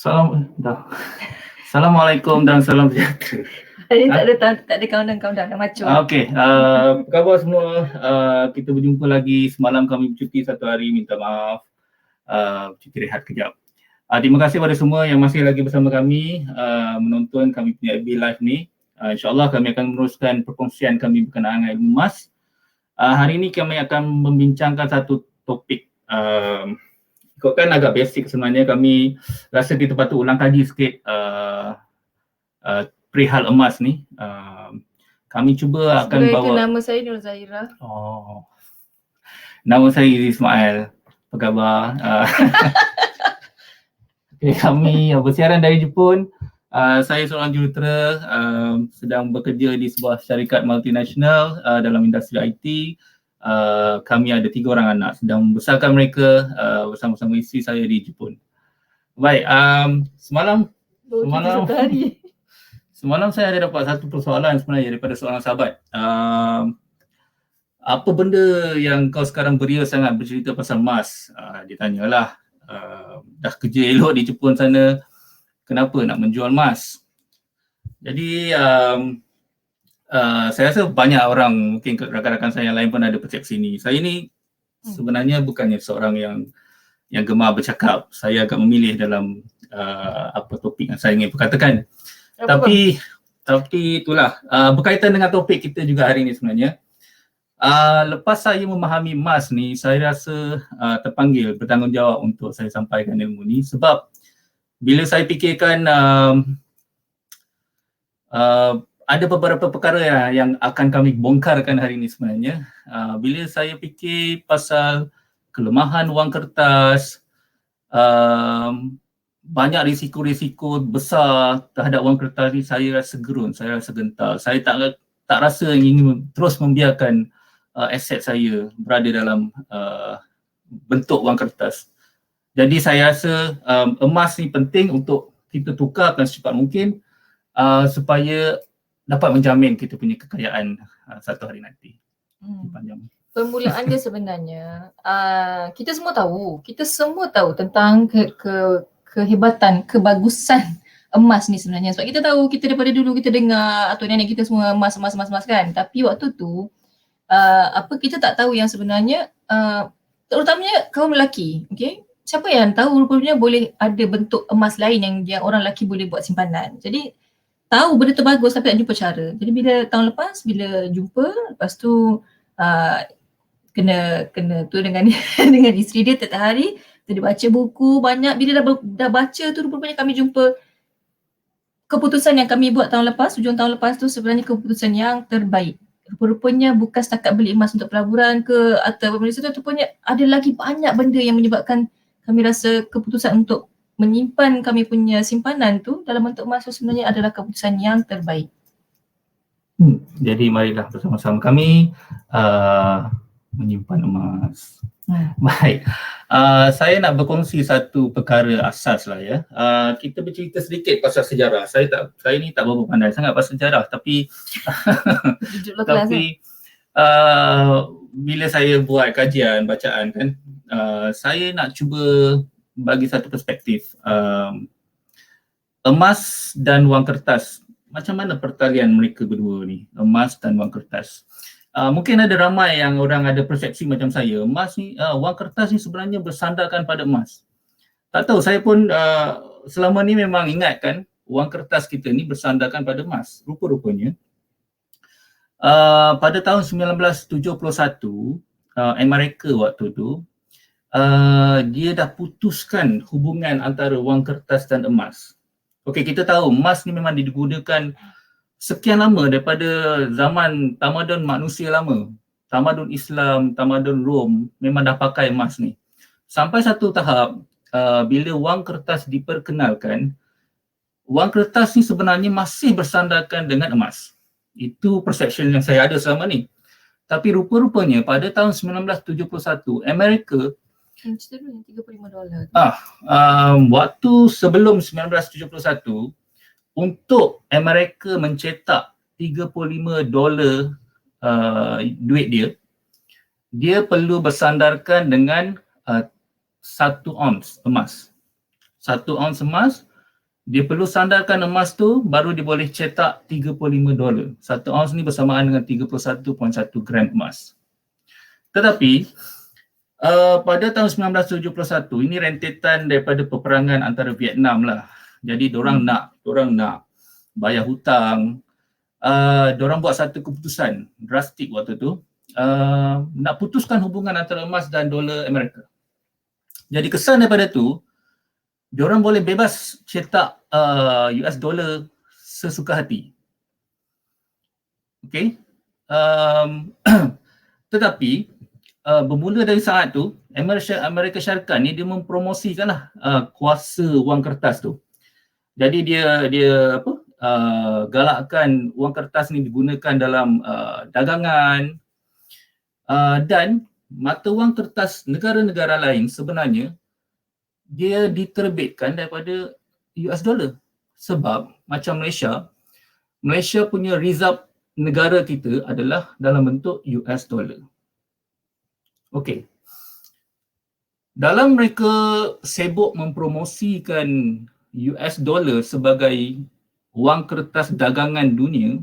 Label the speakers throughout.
Speaker 1: Dah. Assalamualaikum dan salam sejahtera.
Speaker 2: Hari ni tak ada countdown dah macam.
Speaker 1: Okey, apa khabar semua? Kita berjumpa lagi. Semalam kami bercuti satu hari, minta maaf. Cuti rehat kejap. Terima kasih kepada semua yang masih lagi bersama kami menonton kami punya FB Live ni. InsyaAllah kami akan meneruskan perkongsian kami berkenaan dengan ilmu emas. Hari ini kami akan membincangkan satu topik. Ikutkan agak basic sebenarnya, kami rasa kita patut ulang kaji sikit perihal emas ni. Kami cuba akan
Speaker 2: Sebagai
Speaker 1: bawa...
Speaker 2: nama saya Nur Zahira.
Speaker 1: Nama saya Izzy Ismail. Apa khabar? Okay, kami bersiaran dari Jepun. Saya seorang jurutera, sedang bekerja di sebuah syarikat multinasional dalam industri IT. Kami ada 3 orang anak, sedang membesarkan mereka bersama-sama isteri saya di Jepun. Baik, semalam saya ada dapat satu persoalan sebenarnya daripada seorang sahabat. Apa benda yang kau sekarang beria sangat bercerita pasal emas? Dia tanyalah, dah kerja elok di Jepun sana, kenapa nak menjual emas? Jadi saya rasa banyak orang, mungkin rakan-rakan saya yang lain pun ada persepsi ni. Saya ni sebenarnya bukannya seorang yang gemar bercakap. Saya agak memilih dalam apa topik yang saya ingin perkatakan. Tapi itulah berkaitan dengan topik kita juga hari ini sebenarnya. Lepas saya memahami emas ni, saya rasa terpanggil bertanggungjawab untuk saya sampaikan ilmu ni, sebab bila saya fikirkan ada beberapa perkara yang akan kami bongkarkan hari ini sebenarnya. Bila saya fikir pasal kelemahan wang kertas, banyak risiko-risiko besar terhadap wang kertas ni, saya rasa gerun, saya rasa gentar. Saya tak rasa ingin terus membiarkan aset saya berada dalam bentuk wang kertas. Jadi saya rasa emas ni penting untuk kita tukarkan secepat mungkin supaya dapat menjamin kita punya kekayaan satu hari nanti. Panjang.
Speaker 2: Permulaan dia sebenarnya, kita semua tahu tentang kehebatan, kebagusan emas ni sebenarnya. Sebab kita tahu, kita daripada dulu kita dengar atau nenek kita semua emas kan. Tapi waktu tu, kita tak tahu yang sebenarnya, terutamanya kaum lelaki, okay? Siapa yang tahu rupanya boleh ada bentuk emas lain yang orang lelaki boleh buat simpanan. Jadi tahu benda tu bagus tapi tak jumpa cara. Jadi bila tahun lepas, bila jumpa, lepas tu kena tu dengan dengan isteri dia tiap hari, dia baca buku banyak. Bila dah baca tu, rupanya kami jumpa keputusan yang kami buat hujung tahun lepas tu sebenarnya keputusan yang terbaik. Rupanya bukan setakat beli emas untuk pelaburan ke atau benda tu, rupanya ada lagi banyak benda yang menyebabkan kami rasa keputusan untuk menyimpan kami punya simpanan tu dalam bentuk emas tu sebenarnya adalah keputusan yang terbaik.
Speaker 1: Jadi marilah bersama-sama kami menyimpan emas. Baik, saya nak berkongsi satu perkara asas lah ya. Kita bercerita sedikit pasal sejarah. Saya ni tak berapa pandai sangat pasal sejarah, tapi bila saya buat kajian, bacaan kan, saya nak cuba bagi satu perspektif. Emas dan wang kertas, macam mana pertalian mereka berdua ni, emas dan wang kertas. Mungkin ada ramai yang orang ada persepsi macam saya, emas ni, wang kertas ni sebenarnya bersandarkan pada emas. Tak tahu, saya pun selama ni memang ingat kan, wang kertas kita ni bersandarkan pada emas. Rupa-rupanya pada tahun 1971, Amerika waktu tu, dia dah putuskan hubungan antara wang kertas dan emas. Okey, kita tahu emas ni memang digunakan sekian lama daripada zaman tamadun manusia lama. Tamadun Islam, tamadun Rom memang dah pakai emas ni. Sampai satu tahap bila wang kertas diperkenalkan, wang kertas ni sebenarnya masih bersandarkan dengan emas. Itu perception yang saya ada selama ni. Tapi rupa-rupanya pada tahun 1971, Amerika
Speaker 2: $35.
Speaker 1: Waktu sebelum 1971, untuk Amerika mencetak $35 duit dia perlu bersandarkan dengan 1 ons emas. 1 ons emas Dia perlu sandarkan emas tu baru dia boleh cetak $35. 1 ounce ni bersamaan dengan 31.1 gram emas. Tetapi pada tahun 1971 ini rentetan daripada peperangan antara Vietnam lah. Jadi diorang nak bayar hutang. Diorang buat satu keputusan drastik waktu tu, nak putuskan hubungan antara emas dan dolar Amerika. Jadi kesan daripada tu, diorang boleh bebas cetak US dollar sesuka hati. Okay. Tetapi bermula dari saat tu, Amerika Syarikat ni dia mempromosikanlah kuasa wang kertas tu. Jadi dia galakkan wang kertas ni digunakan dalam dagangan, dan mata wang kertas negara-negara lain sebenarnya dia diterbitkan daripada US dollar. Sebab macam Malaysia punya reserve negara kita adalah dalam bentuk US dollar. Okey. Dalam mereka sibuk mempromosikan US dollar sebagai wang kertas dagangan dunia,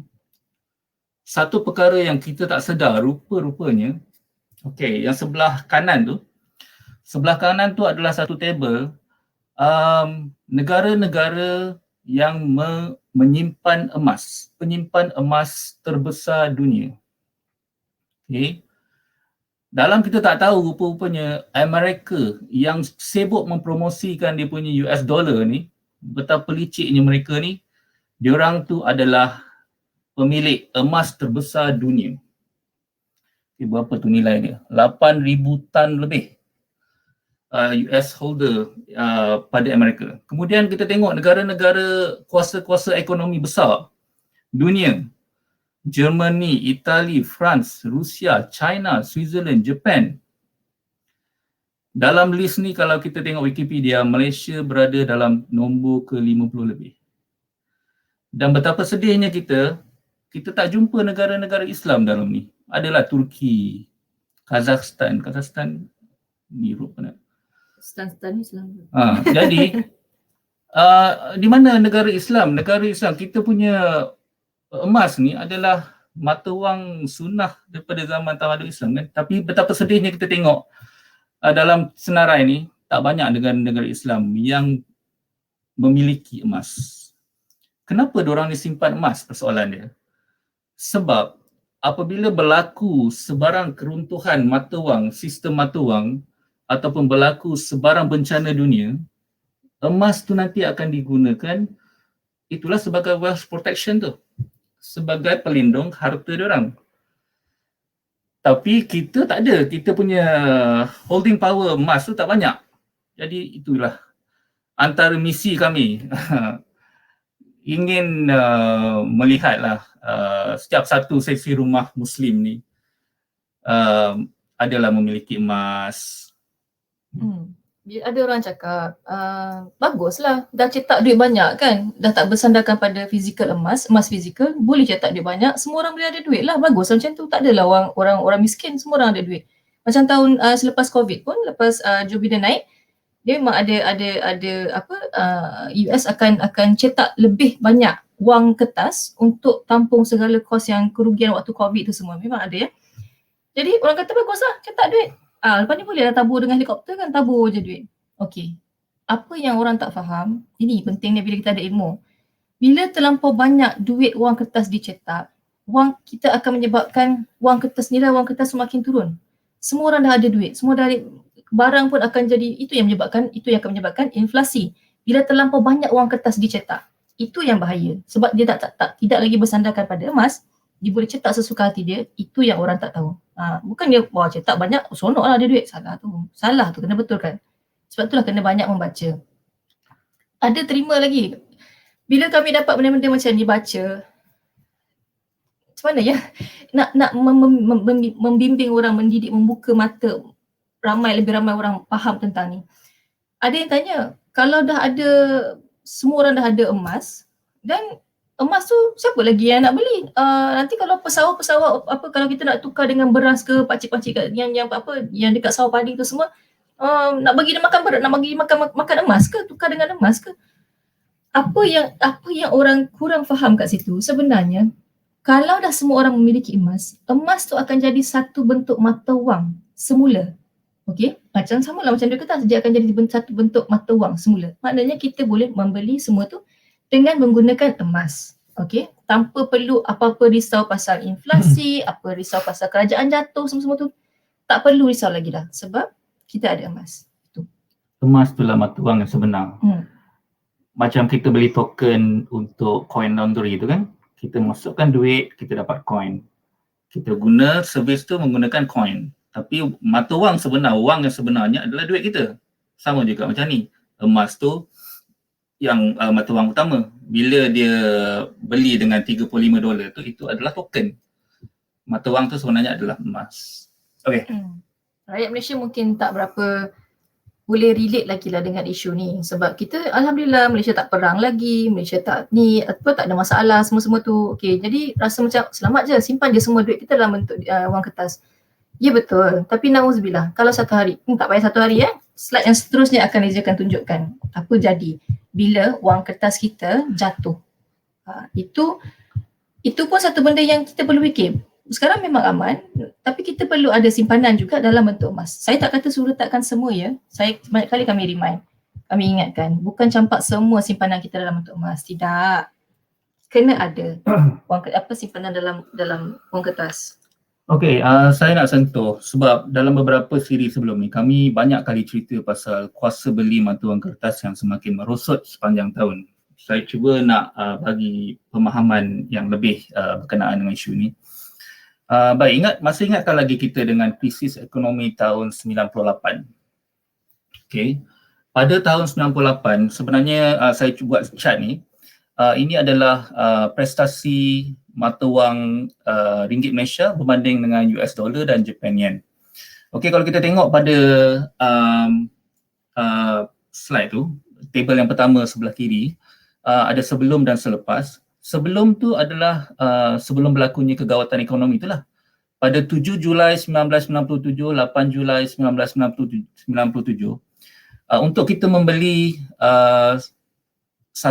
Speaker 1: satu perkara yang kita tak sedar rupa-rupanya, okey, yang sebelah kanan tu adalah satu table negara-negara yang menyimpan emas, penyimpan emas terbesar dunia. Okey. Dalam kita tak tahu rupa-rupanya Amerika yang sibuk mempromosikan dia punya US dollar ni, betapa liciknya mereka ni, diorang tu adalah pemilik emas terbesar dunia. Okay, berapa tu nilai dia? 8,000 tan lebih US holder pada Amerika. Kemudian kita tengok negara-negara kuasa-kuasa ekonomi besar dunia. Germany, Itali, France, Rusia, China, Switzerland, Japan. Dalam list ni kalau kita tengok Wikipedia, Malaysia berada dalam nombor ke-50 lebih. Dan betapa sedihnya kita tak jumpa negara-negara Islam dalam ni. Adalah Turki, Kazakhstan ni Eropah.
Speaker 2: Stan Islam.
Speaker 1: Jadi di mana negara Islam? Negara Islam kita punya emas ni adalah mata wang sunnah daripada zaman tamadun Islam kan. Tapi betapa sedihnya kita tengok dalam senarai ni tak banyak negara-negara Islam yang memiliki emas. Kenapa diorang ni simpan emas? Persoalan dia. Sebab apabila berlaku sebarang keruntuhan mata wang, sistem mata wang ataupun berlaku sebarang bencana dunia, emas tu nanti akan digunakan, itulah sebagai wealth protection tu, sebagai pelindung harta diorang. Tapi kita tak ada, kita punya holding power emas tu tak banyak. Jadi itulah antara misi kami. Ingin melihatlah setiap satu seksi rumah Muslim ni adalah memiliki emas.
Speaker 2: Ada orang cakap, baguslah, dah cetak duit banyak kan, dah tak bersandarkan pada fizikal emas fizikal, boleh cetak duit banyak, semua orang boleh ada duit lah, bagus macam tu, tak adalah orang miskin, semua orang ada duit. Macam tahun selepas COVID pun, lepas Joe Biden naik, dia memang ada US akan cetak lebih banyak wang kertas untuk tampung segala kos yang kerugian waktu COVID tu semua, memang ada ya. Jadi orang kata baguslah, cetak duit. Lepas ni boleh lah tabur dengan helikopter kan, tabur je duit. Okey. Apa yang orang tak faham, ini pentingnya bila kita ada ilmu. Bila terlampau banyak duit wang kertas dicetak, kita akan menyebabkan wang kertas nilai wang kertas semakin turun. Semua orang dah ada duit, semua dah ada, barang pun akan jadi, itu yang akan menyebabkan inflasi. Bila terlampau banyak wang kertas dicetak, itu yang bahaya. Sebab dia tidak lagi bersandarkan pada emas, dia boleh cetak sesuka hati dia, itu yang orang tak tahu. Bukan dia cetak banyak, sonok lah dia duit. Salah tu, kena betulkan. Sebab itulah kena banyak membaca. Ada terima lagi. Bila kami dapat benda-benda macam ni baca, macam mana ya? Nak membimbing orang, mendidik, membuka mata lebih ramai orang faham tentang ni. Ada yang tanya, kalau dah ada, semua orang dah ada emas, dan emas tu siapa lagi yang nak beli? Nanti kalau pesawat kalau kita nak tukar dengan beras ke, pakcik-pakcik yang dekat sawah padi tu semua, nak bagi dia makan beras, nak bagi makan emas ke, tukar dengan emas ke? apa yang orang kurang faham kat situ sebenarnya, kalau dah semua orang memiliki emas, emas tu akan jadi satu bentuk mata wang semula. Okey, macam sama lah macam dia kata, dia akan jadi satu bentuk mata wang semula. Maknanya kita boleh membeli semua tu dengan menggunakan emas. Okey, tanpa perlu apa-apa risau pasal inflasi, apa risau pasal kerajaan jatuh, semua-semua tu tak perlu risau lagi dah sebab kita ada emas.
Speaker 1: Emas itulah mata wang yang sebenar.
Speaker 2: Hmm.
Speaker 1: Macam kita beli token untuk coin laundry tu kan, kita masukkan duit, kita dapat coin. Kita guna servis tu menggunakan coin. Tapi mata wang sebenar, wang yang sebenarnya adalah duit kita. Sama juga macam ni. Emas tu yang mata wang utama. Bila dia beli dengan $35 tu, itu adalah token. Mata wang tu sebenarnya adalah emas. Okay.
Speaker 2: Rakyat Malaysia mungkin tak berapa boleh relate lagi lah dengan isu ni sebab kita alhamdulillah Malaysia tak perang lagi, Malaysia tak ni apa, tak ada masalah semua-semua tu. Okey, jadi rasa macam selamat je, simpan je semua duit kita dalam bentuk wang kertas. Ya betul, tapi nauzubillah kalau satu hari, tak payah satu hari slide yang seterusnya akan Reza akan tunjukkan apa jadi bila wang kertas kita jatuh. Itu pun satu benda yang kita perlu fikir. Sekarang memang aman, tapi kita perlu ada simpanan juga dalam bentuk emas. Saya tak kata suruh letakkan semua ya. Saya banyak kali kami remind, kami ingatkan, bukan campak semua simpanan kita dalam bentuk emas. Tidak. Kena ada simpanan dalam wang kertas.
Speaker 1: Okay, saya nak sentuh sebab dalam beberapa siri sebelum ni kami banyak kali cerita pasal kuasa beli mata wang kertas yang semakin merosot sepanjang tahun. Saya cuba nak bagi pemahaman yang lebih berkenaan dengan isu ni. Baik, masih ingatkan lagi kita dengan krisis ekonomi tahun 98. Okay. Pada tahun 98, sebenarnya saya cuba buat chart ni. Ini adalah prestasi mata wang ringgit Malaysia berbanding dengan US dollar dan Japan yen. Okay, kalau kita tengok pada slide tu, table yang pertama sebelah kiri, ada sebelum dan selepas. Sebelum tu adalah sebelum berlakunya kegawatan ekonomi itulah. Pada 7 Julai 1997, 8 Julai 1997, untuk kita membeli $1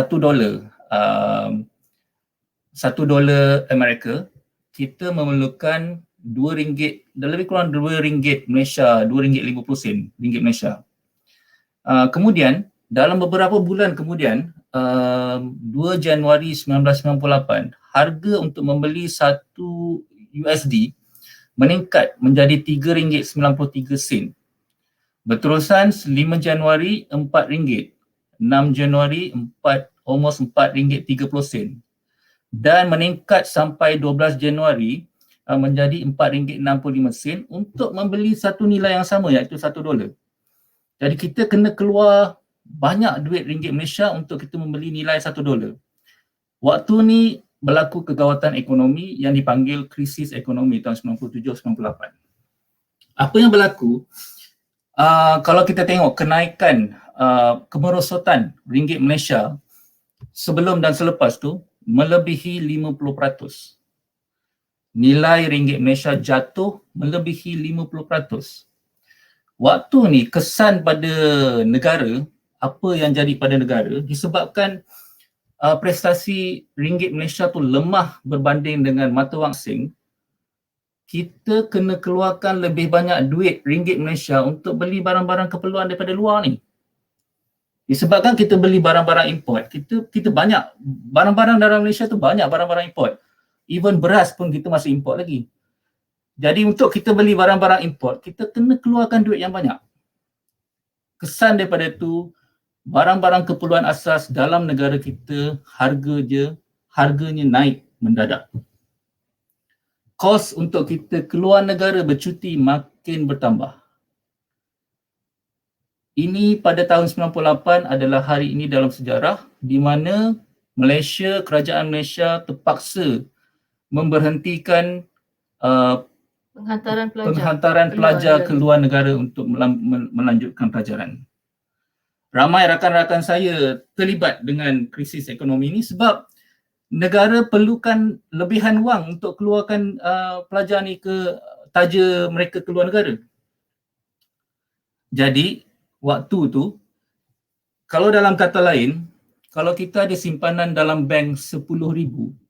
Speaker 1: Amerika, kita memerlukan RM2, lebih kurang RM2 Malaysia, RM2.50 ringgit Malaysia. Kemudian dalam beberapa bulan kemudian, 2 Januari 1998, harga untuk membeli $1 meningkat menjadi RM3.93. Berterusan 5 Januari RM4, 6 Januari almost RM4.30 dan meningkat sampai 12 Januari menjadi RM4.65 untuk membeli satu nilai yang sama iaitu $1. Jadi kita kena keluar banyak duit ringgit Malaysia untuk kita membeli nilai $1. Waktu ni berlaku kegawatan ekonomi yang dipanggil krisis ekonomi tahun 97-98. Apa yang berlaku? Kalau kita tengok kenaikan kemerosotan ringgit Malaysia sebelum dan selepas tu melebihi 50%. Nilai ringgit Malaysia jatuh melebihi 50%. Waktu ni kesan pada negara, apa yang jadi pada negara disebabkan prestasi ringgit Malaysia tu lemah berbanding dengan mata wang asing. Kita kena keluarkan lebih banyak duit ringgit Malaysia untuk beli barang-barang keperluan daripada luar ni. Disebabkan kita beli barang-barang import, kita banyak barang-barang dalam Malaysia tu, banyak barang-barang import. Even beras pun kita masih import lagi. Jadi untuk kita beli barang-barang import, kita kena keluarkan duit yang banyak. Kesan daripada tu, barang-barang keperluan asas dalam negara kita harganya naik mendadak. Kos untuk kita keluar negara bercuti makin bertambah. Ini pada tahun 98 adalah hari ini dalam sejarah di mana kerajaan Malaysia terpaksa memberhentikan penghantaran pelajar ke luar negara untuk melanjutkan pelajaran. Ramai rakan-rakan saya terlibat dengan krisis ekonomi ini sebab negara perlukan lebihan wang untuk keluarkan pelajar ni taja mereka ke luar negara. Jadi waktu tu, kalau dalam kata lain, kalau kita ada simpanan dalam bank 10,000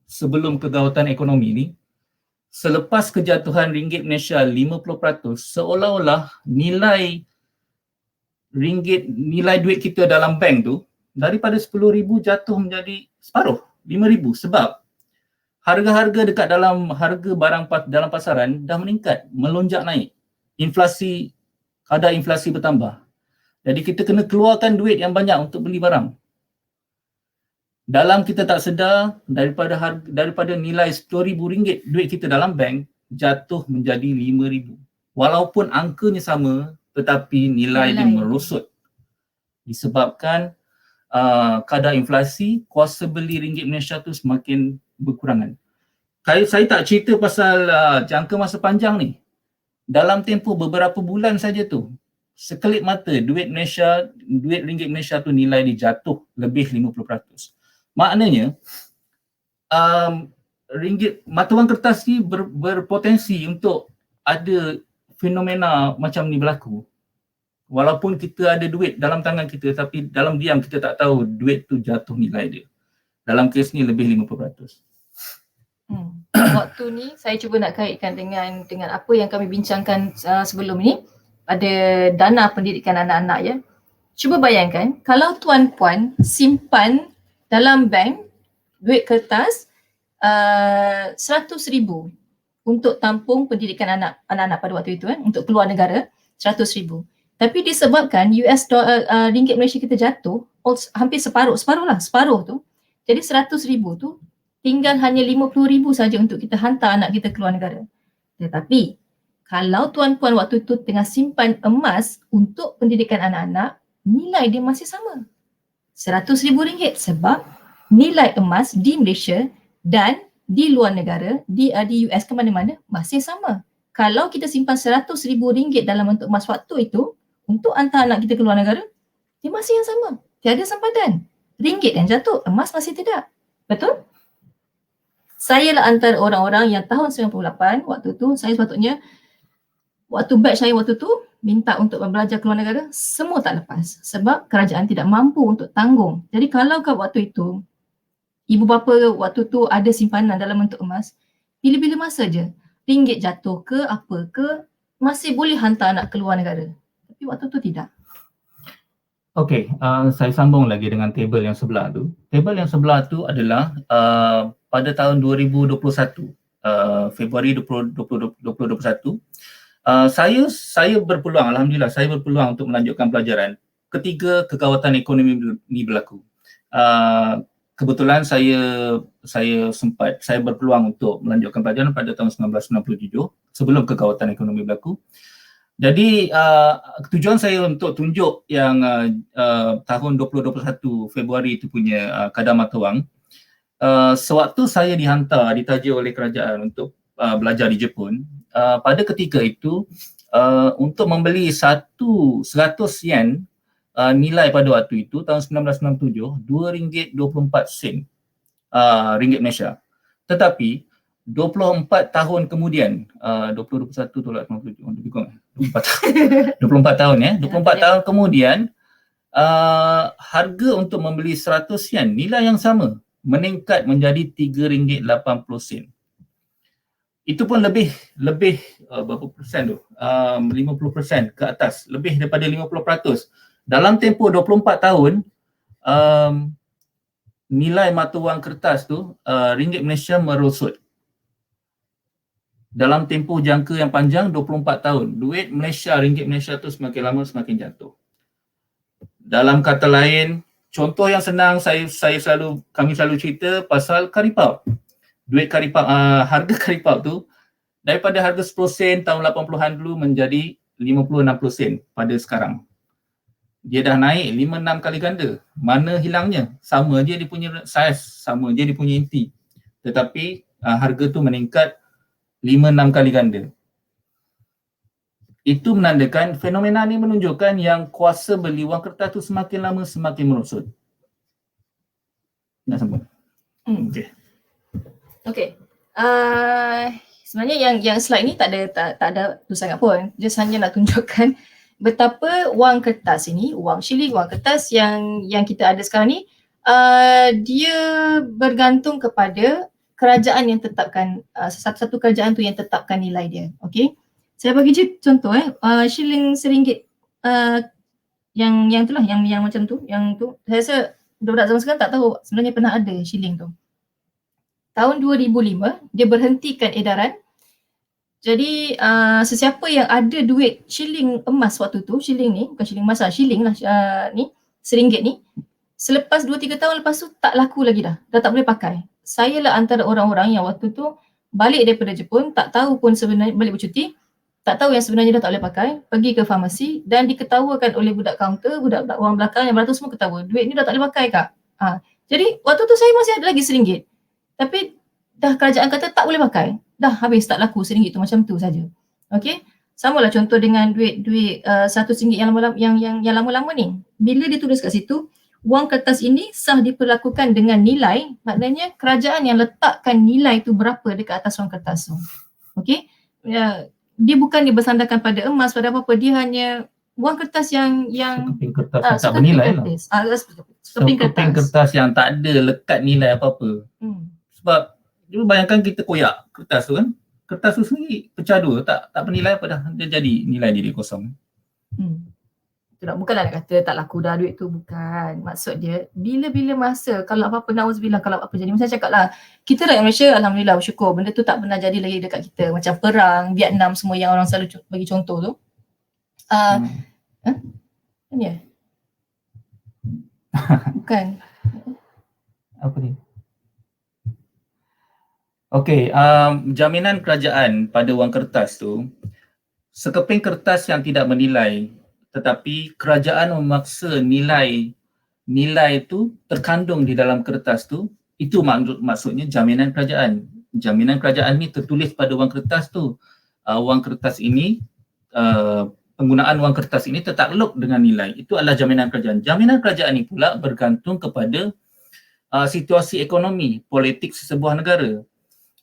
Speaker 1: sebelum kegawatan ekonomi ni, selepas kejatuhan ringgit Malaysia 50%, seolah-olah nilai duit kita dalam bank tu daripada 10,000 jatuh menjadi separuh, 5,000, sebab harga-harga dekat dalam harga barang dalam pasaran dah meningkat, melonjak naik. Kadar inflasi bertambah. Jadi kita kena keluarkan duit yang banyak untuk beli barang. Dalam kita tak sedar, daripada nilai RM10,000 duit kita dalam bank jatuh menjadi RM5,000. Walaupun angkanya sama, tetapi nilai dia merosot. Disebabkan kadar inflasi, kuasa beli ringgit Malaysia tu semakin berkurangan. Saya tak cerita pasal jangka masa panjang ni. Dalam tempoh beberapa bulan saja tu, sekelip mata duit ringgit Malaysia tu nilai dia jatuh lebih 50%. Maknanya mata wang kertas ni berpotensi untuk ada fenomena macam ni berlaku. Walaupun kita ada duit dalam tangan kita, tapi dalam diam kita tak tahu duit tu jatuh nilai dia. Dalam kes ni lebih 50%.
Speaker 2: Waktu ni saya cuba nak kaitkan dengan apa yang kami bincangkan sebelum ni, ada dana pendidikan anak-anak ya. Cuba bayangkan kalau tuan-puan simpan dalam bank duit kertas 100,000 untuk tampung pendidikan anak-anak pada waktu itu untuk keluar negara, 100,000. Tapi disebabkan ringgit Malaysia kita jatuh hampir separuh tu. Jadi 100,000 tu tinggal hanya 50,000 saja untuk kita hantar anak kita keluar negara. Tetapi kalau tuan-puan waktu itu tengah simpan emas untuk pendidikan anak-anak, nilai dia masih sama. RM100,000 sebab nilai emas di Malaysia dan di luar negara, di US ke mana-mana masih sama. Kalau kita simpan RM100,000 dalam bentuk emas waktu itu untuk hantar anak kita keluar negara, dia masih yang sama. Tiada sempadan. Ringgit yang jatuh, emas masih tidak. Betul? Saya lah antara orang-orang yang tahun 98 waktu tu, saya sepatutnya waktu batch saya waktu tu minta untuk belajar keluar negara, semua tak lepas sebab kerajaan tidak mampu untuk tanggung. Jadi kalau kat waktu itu ibu bapa waktu tu ada simpanan dalam bentuk emas, bila-bila masa je ringgit jatuh ke apa ke, masih boleh hantar anak keluar negara. Tapi waktu tu tidak.
Speaker 1: Okey, saya sambung lagi dengan table yang sebelah tu. Table yang sebelah tu adalah pada tahun 2021, Februari 2021, saya berpeluang, alhamdulillah saya berpeluang untuk melanjutkan pelajaran ketika kegawatan ekonomi ni berlaku. Kebetulan saya berpeluang untuk melanjutkan pelajaran pada tahun 1997 sebelum kegawatan ekonomi berlaku. Jadi tujuan saya untuk tunjuk yang tahun 2021 Februari itu punya kadar mata wang, sewaktu saya ditaja oleh kerajaan untuk belajar di Jepun, pada ketika itu untuk membeli 100 yen nilai pada waktu itu tahun 1997 RM2.24 ringgit Malaysia. Tetapi 24 tahun kemudian, 2021 tolak 97, lebih kurang 24 tahun ya. 24 tahun kemudian harga untuk membeli 100 yen nilai yang sama meningkat menjadi RM3.80. Itu pun lebih berapa persen tu? 50% ke atas, lebih daripada 50%. Dalam tempoh 24 tahun nilai mata wang kertas tu ringgit Malaysia merosot. Dalam tempoh jangka yang panjang 24 tahun, duit Malaysia, ringgit Malaysia tu semakin lama semakin jatuh. Dalam kata lain, contoh yang senang kami selalu cerita pasal karipap. Duit karipap, harga karipap tu daripada harga 10 sen tahun 80-an dulu menjadi 50-60 sen pada sekarang. Dia dah naik 5-6 kali ganda. Mana hilangnya? Sama je dia punya saiz, sama je dia punya inti. Tetapi harga tu meningkat 5-6 kali ganda. Itu menandakan fenomena ni menunjukkan yang kuasa beli wang kertas tu semakin lama semakin merosot. Nak sambung?
Speaker 2: Okey. Sebenarnya yang slide ni tak ada tu sangat pun. Just hanya nak tunjukkan betapa wang kertas ini, wang shilling, wang kertas yang kita ada sekarang ni Dia bergantung kepada kerajaan yang tetapkan, satu kerajaan tu yang tetapkan nilai dia. Okey. Saya bagi contoh shilling RM1 yang itulah yang macam tu, yang tu saya rasa budak zaman sekarang tak tahu sebenarnya pernah ada shilling tu. Tahun 2005 dia berhentikan edaran. Jadi sesiapa yang ada duit shilling emas waktu tu, shilling ni bukan shilling emas lah, shilling lah ni RM1 ni, selepas 2-3 tahun lepas tu tak laku lagi dah tak boleh pakai. Saya lah antara orang-orang yang waktu tu balik daripada Jepun, tak tahu pun sebenarnya, balik bercuti, tak tahu yang sebenarnya dah tak boleh pakai, pergi ke farmasi dan diketawakan oleh budak kaunter, budak-budak orang belakang yang beratus semua ketawa, duit ni dah tak boleh pakai kak. Jadi waktu tu saya masih ada lagi RM1, tapi dah kerajaan kata tak boleh pakai, dah habis, tak laku RM1 tu, macam tu saja. Okey, samalah contoh dengan duit RM100 yang lama-lama ni, bila ditulis kat situ wang kertas ini sah diperlakukan dengan nilai, maknanya kerajaan yang letakkan nilai tu berapa dekat atas wang kertas tu. Okey, dia bukan bersandarkan pada emas, pada apa-apa, dia hanya wang kertas yang
Speaker 1: sekeping kertas yang tak bernilai lah. Sekeping kertas yang tak ada lekat nilai apa-apa. Sebab cuba bayangkan kita koyak kertas tu kan, kertas tu sendiri pecah dua, tak bernilai apa dah, dia jadi nilai dia kosong.
Speaker 2: Bukanlah nak kata tak laku dah duit tu, bukan. Maksud dia bila-bila masa kalau apa-apa, na'udzubillah, kalau apa jadi, macam saya cakap lah, kita rakyat Malaysia alhamdulillah bersyukur benda tu tak pernah jadi lagi dekat kita, macam perang Vietnam semua yang orang selalu bagi contoh tu. Ni bukan
Speaker 1: apa ni? Okey, jaminan kerajaan pada wang kertas tu, sekeping kertas yang tidak bernilai tetapi kerajaan memaksa nilai itu terkandung di dalam kertas tu, itu maksudnya jaminan kerajaan. Jaminan kerajaan ni tertulis pada wang kertas tu. Wang kertas ini, penggunaan wang kertas ini tertakluk dengan nilai. Itu adalah jaminan kerajaan. Jaminan kerajaan ni pula bergantung kepada situasi ekonomi, politik sesebuah negara.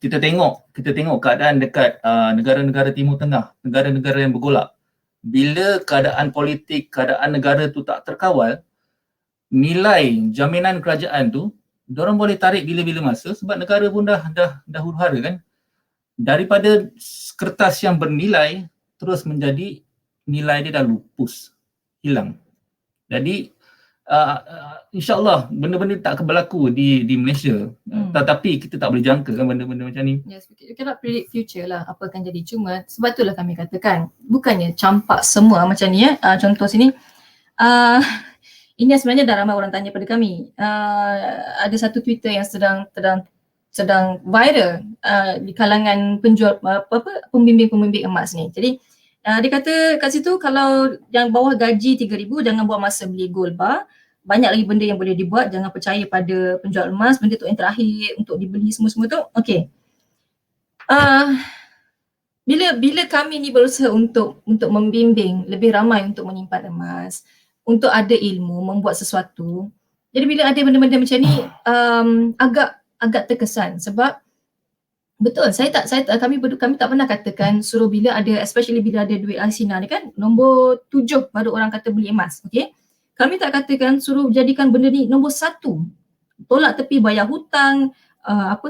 Speaker 1: Kita tengok keadaan dekat negara-negara Timur Tengah, negara-negara yang bergolak. Bila keadaan politik, keadaan negara tu tak terkawal, nilai jaminan kerajaan tu diorang boleh tarik bila-bila masa sebab negara pun dah huru-hara kan. Daripada kertas yang bernilai terus menjadi nilai dia dah lupus, hilang. Jadi InsyaAllah benda-benda tak akan berlaku di Malaysia. Tetapi kita tak boleh jangka kan benda-benda macam ni.
Speaker 2: Yes, we cannot predict future lah apa akan jadi. Cuma sebab itulah kami katakan, bukannya campak semua macam ni contoh sini. Ini sebenarnya dah ramai orang tanya pada kami. Ada satu Twitter yang sedang viral di kalangan penjual pembimbing emas ni. Jadi dia kata kat situ kalau yang bawah gaji 3,000 jangan buat masa beli gold bar. Banyak lagi benda yang boleh dibuat, jangan percaya pada penjual emas, benda tu yang terakhir untuk dibeli semua-semua tu. Okey. Bila kami ni berusaha untuk membimbing lebih ramai untuk menyimpan emas, untuk ada ilmu, membuat sesuatu. Jadi bila ada benda-benda macam ni agak terkesan sebab betul, kami tak pernah katakan suruh bila ada, especially bila ada duit Alsina ni kan, nombor 7 baru orang kata beli emas, okey? Kami tak katakan suruh jadikan benda ni nombor 1. Tolak tepi bayar hutang,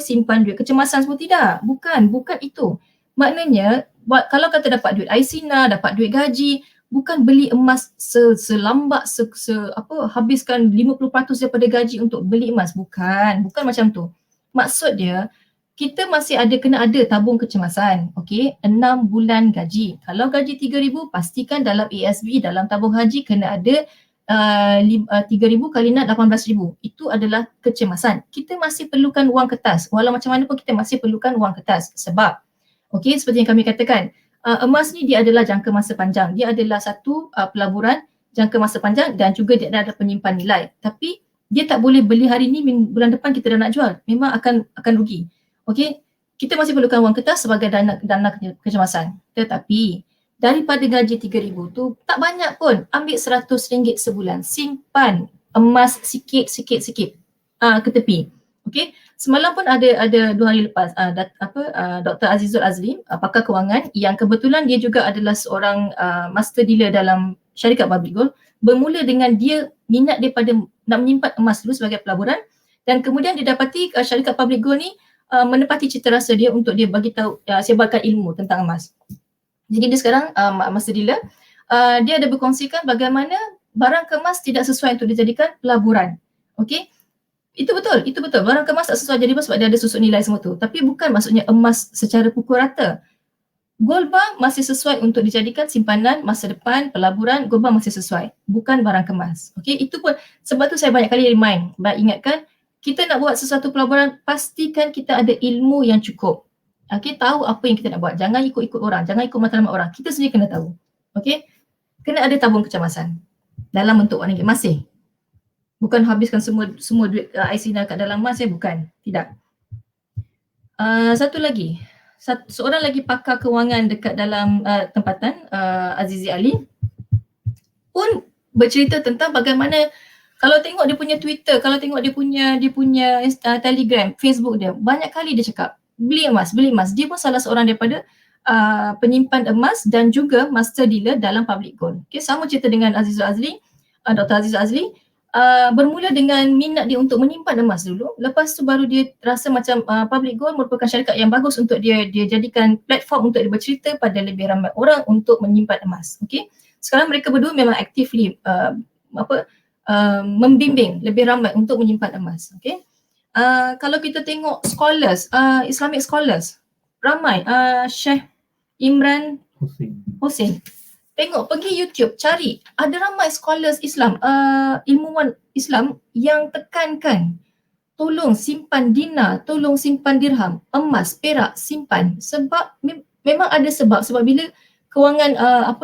Speaker 2: simpan duit kecemasan semua, tidak. Bukan itu. Maknanya kalau kata dapat duit Alsina, dapat duit gaji, bukan beli emas selambak habiskan 50% daripada gaji untuk beli emas, bukan macam tu. Maksud dia kita masih kena ada tabung kecemasan, okey, 6 bulan gaji. Kalau gaji 3,000, pastikan dalam ASB, dalam tabung haji kena ada 3,000 kali nak 18,000. Itu adalah kecemasan. Kita masih perlukan wang kertas. Walau macam mana pun kita masih perlukan wang kertas. Sebab, okey, seperti yang kami katakan, emas ni dia adalah jangka masa panjang. Dia adalah satu pelaburan jangka masa panjang dan juga dia ada penyimpan nilai. Tapi dia tak boleh beli hari ni, bulan depan kita dah nak jual. Memang akan rugi. Okey, kita masih perlukan wang kertas sebagai dana kecemasan. Tetapi daripada gaji 3,000 tu tak banyak pun, ambil RM100 sebulan, simpan emas sikit ke tepi. Okey, semalam pun ada 2 hari lepas Dr. Azizul Azli, pakar kewangan yang kebetulan dia juga adalah seorang master dealer dalam syarikat Public Gold, bermula dengan dia minat daripada nak menyimpan emas dulu sebagai pelaburan, dan kemudian didapati syarikat public gold ni menepati cita rasa dia untuk dia bagi tahu sebarkan ilmu tentang emas. Jadi dia sekarang master dealer, dia ada berkongsikan bagaimana barang kemas tidak sesuai untuk dijadikan pelaburan. Okey. Itu betul. Barang kemas tak sesuai jadi sebab dia ada susut nilai semua tu. Tapi bukan maksudnya emas secara pukul rata. Gold bar masih sesuai untuk dijadikan simpanan masa depan, pelaburan, gold bar masih sesuai. Bukan barang kemas. Okey, itu pun sebab tu saya banyak kali ingatkan, kita nak buat sesuatu pelaburan, pastikan kita ada ilmu yang cukup. Okey, tahu apa yang kita nak buat. Jangan ikut-ikut orang, jangan ikut matlamat orang. Kita sendiri kena tahu. Okey? Kena ada tabung kecemasan dalam bentuk wang ringgit masih. Bukan habiskan semua duit IC kat dalam emas bukan. Tidak. Satu lagi. Seorang lagi pakar kewangan dekat dalam tempatan, Azizi Ali pun bercerita tentang bagaimana kalau tengok dia punya Twitter, kalau tengok dia punya Telegram, Facebook dia, banyak kali dia cakap beli emas. Dia pun salah seorang daripada penyimpan emas dan juga master dealer dalam public gold. Okay, sama cerita dengan Dr. Azizul Azli. Bermula dengan minat dia untuk menyimpan emas dulu, lepas tu baru dia rasa macam public gold merupakan syarikat yang bagus untuk dia jadikan platform untuk dia bercerita pada lebih ramai orang untuk menyimpan emas. Okey, sekarang mereka berdua memang actively membimbing lebih ramai untuk menyimpan emas. Okey, kalau kita tengok scholars, Islamic scholars ramai, Syekh Imran Hussein. Tengok, pergi YouTube, cari. Ada ramai scholars Islam, ilmuwan Islam yang tekankan tolong simpan dinar, tolong simpan dirham, emas, perak, simpan. Sebab memang ada sebab bila kewangan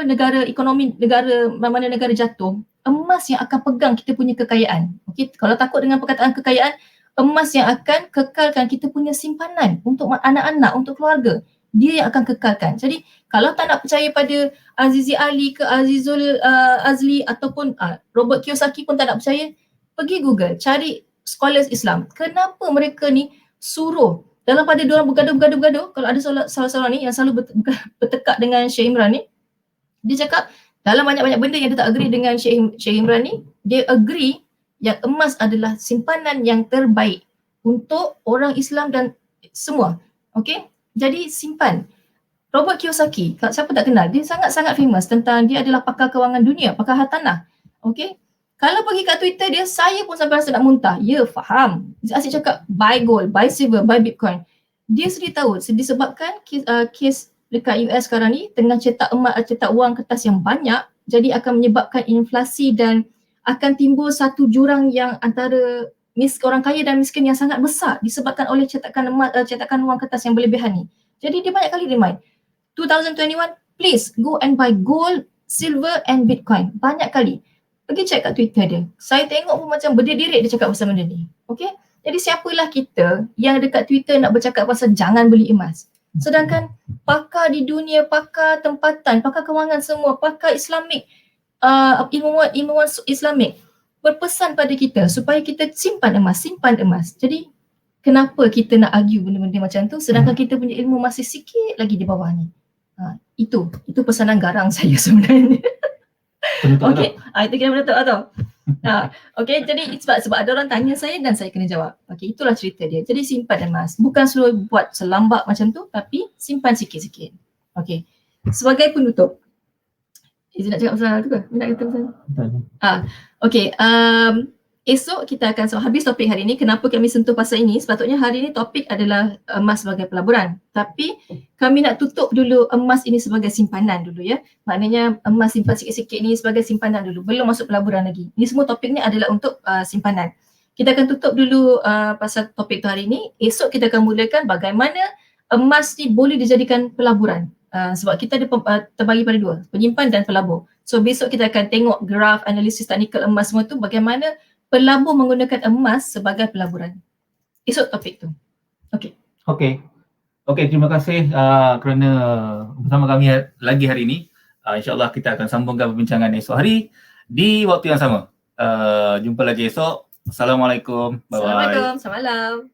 Speaker 2: negara, ekonomi negara, mana negara jatuh, emas yang akan pegang kita punya kekayaan. Okay? Kalau takut dengan perkataan kekayaan, emas yang akan kekalkan kita punya simpanan untuk anak-anak, untuk keluarga. Dia yang akan kekalkan. Jadi kalau tak nak percaya pada Azizi Ali ke Azizul Azli ataupun Robert Kiyosaki pun tak nak percaya, pergi Google, cari scholars Islam. Kenapa mereka ni suruh, dalam pada diorang bergaduh, kalau ada salah seorang ni yang selalu bertekak dengan Syekh Imran ni, dia cakap dalam banyak-banyak benda yang dia tak agree dengan Syekh Imran ni, dia agree yang emas adalah simpanan yang terbaik untuk orang Islam dan semua. Okay? Jadi simpan. Robert Kiyosaki, siapa tak kenal, dia sangat-sangat famous tentang dia adalah pakar kewangan dunia, pakar hartanah. Okay? Kalau pergi kat Twitter dia, saya pun sampai rasa nak muntah. Ya, faham. Asyik cakap buy gold, buy silver, buy bitcoin. Dia sendiri tahu disebabkan kes dekat US sekarang ni tengah cetak wang kertas yang banyak, jadi akan menyebabkan inflasi dan akan timbul satu jurang yang antara orang kaya dan miskin yang sangat besar disebabkan oleh cetakan wang kertas yang berlebihan ni. Jadi dia banyak kali remind, 2021 please go and buy gold, silver and bitcoin. Banyak kali. Pergi check kat Twitter dia. Saya tengok pun macam berderit-derit dia cakap pasal benda ni. Okay? Jadi siapalah kita yang dekat Twitter nak bercakap pasal jangan beli emas. Sedangkan pakar di dunia, pakar tempatan, pakar kewangan semua, pakar Islamik, ilmuwan Islamik berpesan pada kita supaya kita simpan emas. Jadi kenapa kita nak argue benda-benda macam tu sedangkan kita punya ilmu masih sikit lagi di bawah ni. Itu pesanan garang saya sebenarnya. Okey, itu kira betul atau? Okey, jadi sebab ada orang tanya saya dan saya kena jawab. Okey, itulah cerita dia. Jadi simpan emas. Bukan suruh buat selambak macam tu, tapi simpan sikit-sikit. Okey. Sebagai penutup, Izzy nak cakap pasal tu ke? Nak kata pasal? Okey, esok kita akan habis topik hari ini. Kenapa kami sentuh pasal ini? Sepatutnya hari ini topik adalah emas sebagai pelaburan. Tapi kami nak tutup dulu emas ini sebagai simpanan dulu ya. Maknanya emas simpan sikit-sikit ni sebagai simpanan dulu. Belum masuk pelaburan lagi. Ini semua topik ni adalah untuk simpanan. Kita akan tutup dulu pasal topik tu hari ini. Esok kita akan mulakan bagaimana emas ni boleh dijadikan pelaburan. Sebab kita ada terbagi pada dua, penyimpan dan pelabur. So besok kita akan tengok graf, analisis teknikal emas semua tu bagaimana pelabur menggunakan emas sebagai pelaburan. Esok topik tu. Okey,
Speaker 1: terima kasih kerana bersama kami lagi hari ini. InsyaAllah kita akan sambungkan perbincangan esok hari di waktu yang sama. Jumpa lagi esok. Assalamualaikum. Bye-bye.
Speaker 2: Assalamualaikum. Selamat malam.